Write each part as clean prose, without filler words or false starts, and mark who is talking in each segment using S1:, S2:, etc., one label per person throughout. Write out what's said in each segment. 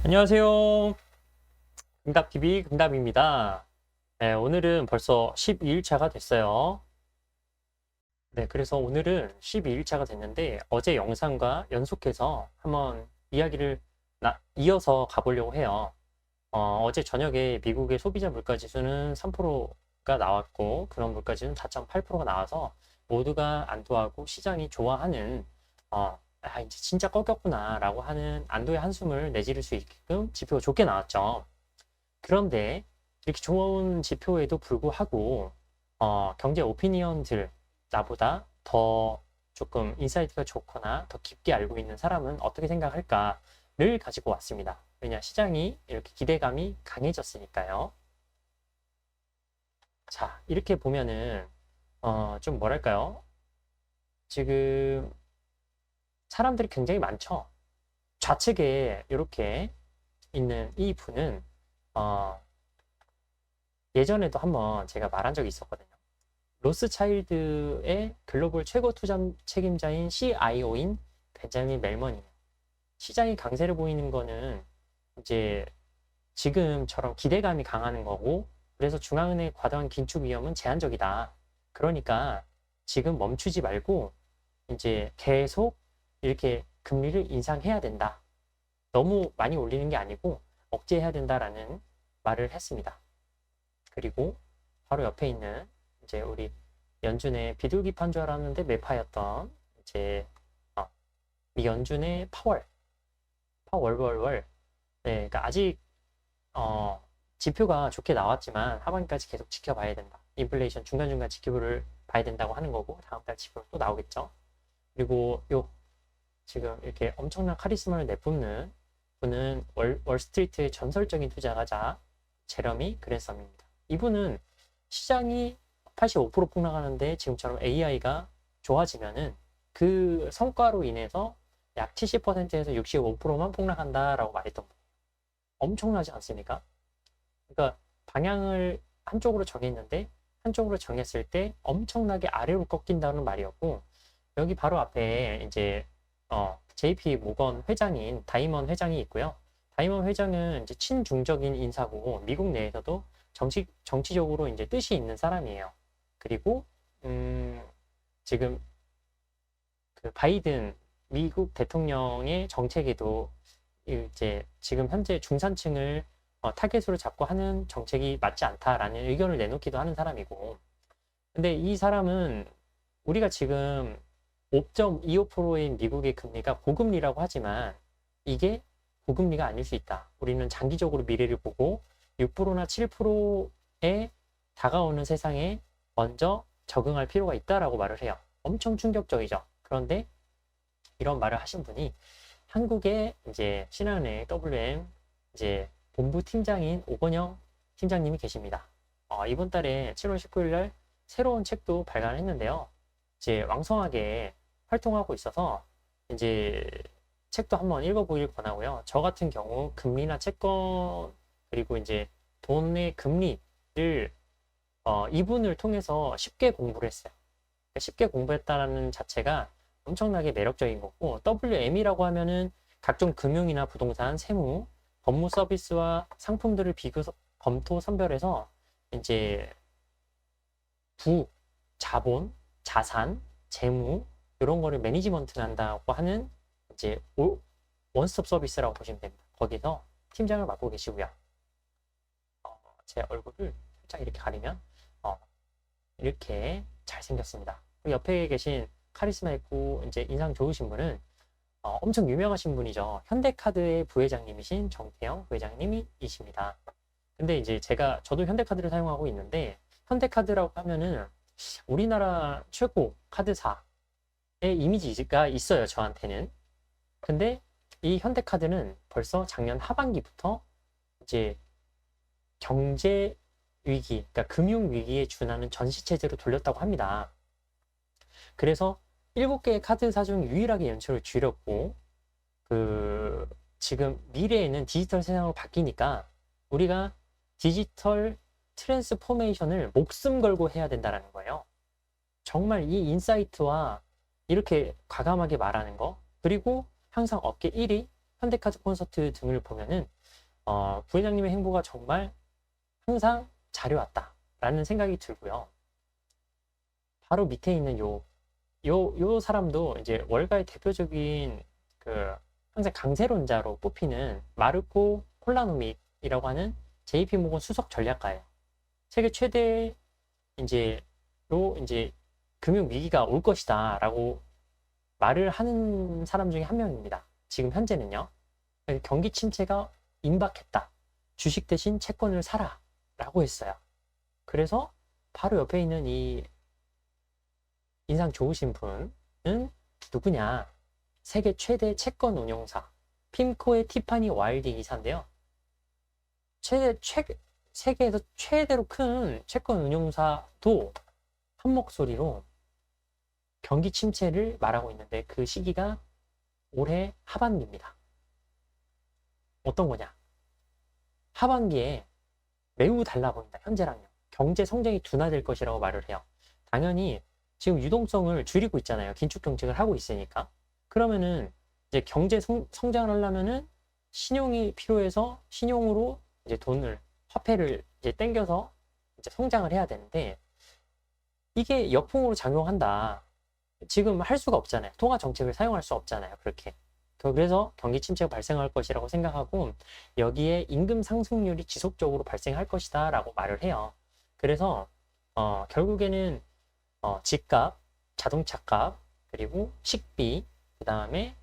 S1: 안녕하세요. 금답TV 금답입니다. 네, 오늘은 벌써 12일차가 됐어요. 네, 그래서 오늘은 12일차가 됐는데 어제 영상과 연속해서 한번 이야기를 이어서 가보려고 해요. 어제 저녁에 미국의 소비자 물가지수는 3%가 나왔고 그런 물가지수는 4.8%가 나와서 모두가 안도하고 시장이 좋아하는 이제 진짜 꺾였구나 라고 하는 안도의 한숨을 내지를 수 있게끔 지표가 좋게 나왔죠. 그런데 이렇게 좋은 지표에도 불구하고 경제 오피니언들 나보다 더 조금 인사이트가 좋거나 더 깊게 알고 있는 사람은 어떻게 생각할까를 가지고 왔습니다. 왜냐 시장이 이렇게 기대감이 강해졌으니까요. 자, 이렇게 보면은 좀 뭐랄까요? 지금 사람들이 굉장히 많죠. 좌측에 이렇게 있는 이 분은 예전에도 한번 제가 말한 적이 있었거든요. 로스차일드의 글로벌 최고 투자 책임자인 CIO인 벤자민 멜먼이에요. 시장이 강세를 보이는 거는 이제 지금처럼 기대감이 강하는 거고, 그래서 중앙은행의 과도한 긴축 위험은 제한적이다. 그러니까 지금 멈추지 말고 이제 계속 이렇게 금리를 인상해야 된다. 너무 많이 올리는 게 아니고 억제해야 된다라는 말을 했습니다. 그리고 바로 옆에 있는 이제 우리 연준의 비둘기파인 줄 알았는데 매파였던 이제 이 연준의 파월월월. 네, 그러니까 아직 지표가 좋게 나왔지만 하반기까지 계속 지켜봐야 된다. 인플레이션 중간중간 지표를 봐야 된다고 하는 거고 다음 달 지표 또 나오겠죠. 그리고 요 지금 이렇게 엄청난 카리스마를 내뿜는 분은 월스트리트의 전설적인 투자가자 제러미 그랜섬입니다. 이분은 시장이 85% 폭락하는데 지금처럼 AI가 좋아지면은 그 성과로 인해서 약 70%에서 65%만 폭락한다라고 말했던 거예요. 엄청나지 않습니까? 그러니까 방향을 한쪽으로 정했는데 한쪽으로 정했을 때 엄청나게 아래로 꺾인다는 말이었고, 여기 바로 앞에 이제 JP 모건 회장인 다이먼 회장이 있고요. 다이먼 회장은 이제 친중적인 인사고 미국 내에서도 정치적으로 이제 뜻이 있는 사람이에요. 그리고 지금 그 바이든 미국 대통령의 정책에도 이제 지금 현재 중산층을 타겟으로 잡고 하는 정책이 맞지 않다라는 의견을 내놓기도 하는 사람이고, 근데 이 사람은 우리가 지금 5.25%인 미국의 금리가 고금리라고 하지만 이게 고금리가 아닐 수 있다. 우리는 장기적으로 미래를 보고 6%나 7%에 다가오는 세상에 먼저 적응할 필요가 있다라고 말을 해요. 엄청 충격적이죠. 그런데 이런 말을 하신 분이 한국의 이제 신한은행 WM 이제 본부 팀장인 오건영 팀장님이 계십니다. 이번 달에 7월 19일 날 새로운 책도 발간했는데요. 이제 왕성하게 활동하고 있어서 이제 책도 한번 읽어보길 권하고요. 저 같은 경우 금리나 채권 그리고 이제 돈의 금리를 이분을 통해서 쉽게 공부를 했어요. 쉽게 공부했다는 자체가 엄청나게 매력적인 거고, WM이라고 하면은 각종 금융이나 부동산, 세무, 법무 서비스와 상품들을 검토, 선별해서 이제 자본, 자산, 재무 이런 거를 매니지먼트 한다고 하는 이제 원스톱 서비스라고 보시면 됩니다. 거기서 팀장을 맡고 계시고요. 제 얼굴을 살짝 이렇게 가리면 이렇게 잘생겼습니다. 옆에 계신 카리스마 있고 이제 인상 좋으신 분은 엄청 유명하신 분이죠. 현대카드의 부회장님이신 정태영 부회장님이십니다. 근데 이제 저도 현대카드를 사용하고 있는데, 현대카드라고 하면은 우리나라 최고 카드사의 이미지가 있어요, 저한테는. 근데 이 현대카드는 벌써 작년 하반기부터 이제 경제 위기, 그러니까 금융 위기에 준하는 전시체제로 돌렸다고 합니다. 그래서 7개의 카드사 중 유일하게 연초를 줄였고, 지금 미래에는 디지털 세상으로 바뀌니까 우리가 디지털 트랜스포메이션을 목숨 걸고 해야 된다는 거예요. 정말 이 인사이트와 이렇게 과감하게 말하는 거, 그리고 항상 업계 1위, 현대카드 콘서트 등을 보면은 부회장님의 행보가 정말 항상 잘해왔다라는 생각이 들고요. 바로 밑에 있는 요 사람도 이제 월가의 대표적인 그 항상 강세론자로 뽑히는 마르코 콜라노믹이라고 하는 JP 모건 수석 전략가예요. 세계 최대 이제 금융 위기가 올 것이다라고 말을 하는 사람 중에 한 명입니다. 지금 현재는요. 경기 침체가 임박했다. 주식 대신 채권을 사라 라고 했어요. 그래서 바로 옆에 있는 이 인상 좋으신 분은 누구냐? 세계 최대 채권 운용사 핌코의 티파니 와일딩 이사인데요. 세계에서 최대로 큰 채권 운용사도 한 목소리로 경기 침체를 말하고 있는데 그 시기가 올해 하반기입니다. 어떤 거냐? 하반기에 매우 달라 보인다. 현재랑요. 경제 성장이 둔화될 것이라고 말을 해요. 당연히 지금 유동성을 줄이고 있잖아요. 긴축 정책을 하고 있으니까. 그러면은 이제 경제 성장을 하려면은 신용이 필요해서 신용으로 이제 화폐를 이제 땡겨서 이제 성장을 해야 되는데 이게 역풍으로 작용한다. 지금 할 수가 없잖아요. 통화 정책을 사용할 수 없잖아요. 그렇게. 그래서 경기 침체가 발생할 것이라고 생각하고 여기에 임금 상승률이 지속적으로 발생할 것이다 라고 말을 해요. 그래서 결국에는 집값, 자동차값, 그리고 식비, 그 다음에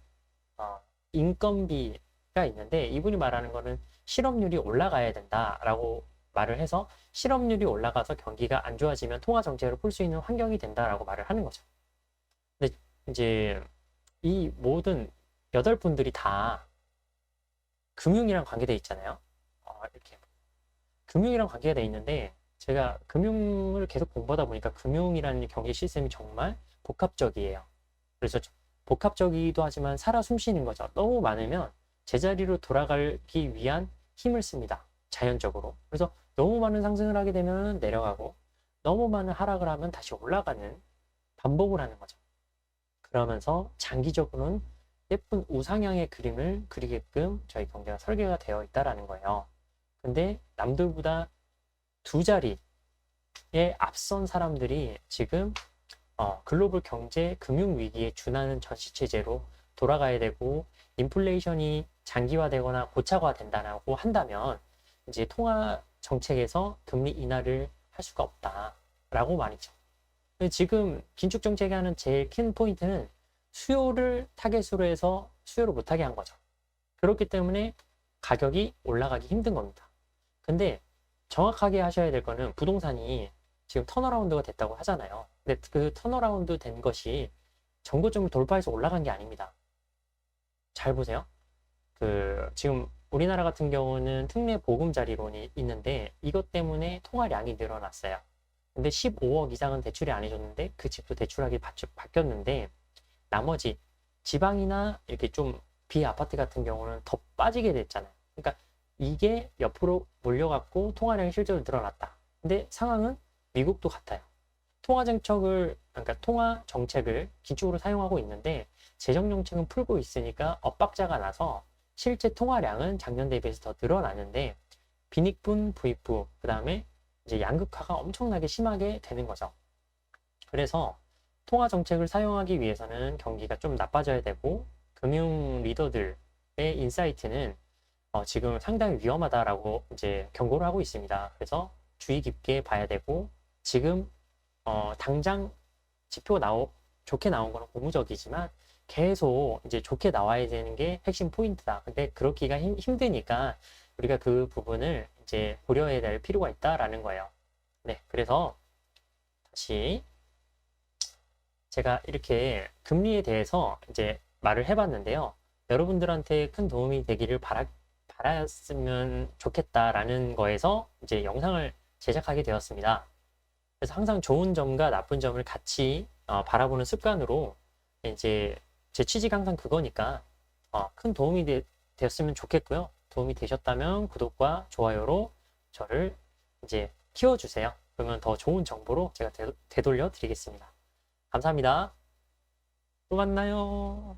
S1: 인건비가 있는데 이분이 말하는 거는 실업률이 올라가야 된다라고 말을 해서 실업률이 올라가서 경기가 안 좋아지면 통화 정책을 풀 수 있는 환경이 된다라고 말을 하는 거죠. 근데 이제 이 모든 8분들이 다 금융이랑 관계돼 있잖아요. 이렇게 금융이랑 관계가 돼 있는데 제가 금융을 계속 공부하다 보니까 금융이라는 경기 시스템이 정말 복합적이에요. 그래서 복합적이기도 하지만 살아 숨쉬는 거죠. 너무 많으면 제자리로 돌아가기 위한 힘을 씁니다. 자연적으로. 그래서 너무 많은 상승을 하게 되면 내려가고 너무 많은 하락을 하면 다시 올라가는 반복을 하는 거죠. 그러면서 장기적으로는 예쁜 우상향의 그림을 그리게끔 저희 경제가 설계가 되어 있다라는 거예요. 근데 남들보다 2자리에 앞선 사람들이 지금 글로벌 경제 금융 위기에 준하는 전시 체제로 돌아가야 되고 인플레이션이 장기화되거나 고착화된다고 한다면 이제 통화 정책에서 금리 인하를 할 수가 없다라고 말이죠. 지금 긴축 정책이 하는 제일 큰 포인트는 수요를 타겟으로 해서 수요를 못하게 한 거죠. 그렇기 때문에 가격이 올라가기 힘든 겁니다. 근데 정확하게 하셔야 될 거는 부동산이 지금 턴어라운드가 됐다고 하잖아요. 근데 그 턴어라운드 된 것이 전고점을 돌파해서 올라간 게 아닙니다. 잘 보세요. 지금 우리나라 같은 경우는 특례 보금자리론이 있는데 이것 때문에 통화량이 늘어났어요. 근데 15억 이상은 대출이 안 해줬는데 그 집도 대출하기 바뀌었는데 나머지 지방이나 이렇게 좀 비아파트 같은 경우는 더 빠지게 됐잖아요. 그러니까 이게 옆으로 몰려갖고 통화량이 실제로 늘어났다. 근데 상황은 미국도 같아요. 그러니까 통화 정책을 기축으로 사용하고 있는데 재정 정책은 풀고 있으니까 엇박자가 나서 실제 통화량은 작년 대비해서 더 늘어나는데 빈익분, 부익부, 그 다음에 이제 양극화가 엄청나게 심하게 되는 거죠. 그래서 통화 정책을 사용하기 위해서는 경기가 좀 나빠져야 되고 금융 리더들의 인사이트는 지금 상당히 위험하다라고 이제 경고를 하고 있습니다. 그래서 주의 깊게 봐야 되고 지금 당장 지표가 좋게 나온 거는 고무적이지만 계속 이제 좋게 나와야 되는 게 핵심 포인트다. 근데 그렇기가 힘드니까 우리가 그 부분을 이제 고려해야 될 필요가 있다라는 거예요. 네, 그래서 다시 제가 이렇게 금리에 대해서 이제 말을 해봤는데요. 여러분들한테 큰 도움이 되기를 바랐으면 좋겠다라는 거에서 이제 영상을 제작하게 되었습니다. 그래서 항상 좋은 점과 나쁜 점을 같이 바라보는 습관으로 이제 제 취지가 항상 그거니까 큰 도움이 되었으면 좋겠고요. 도움이 되셨다면 구독과 좋아요로 저를 이제 키워주세요. 그러면 더 좋은 정보로 제가 되돌려 드리겠습니다. 감사합니다. 또 만나요.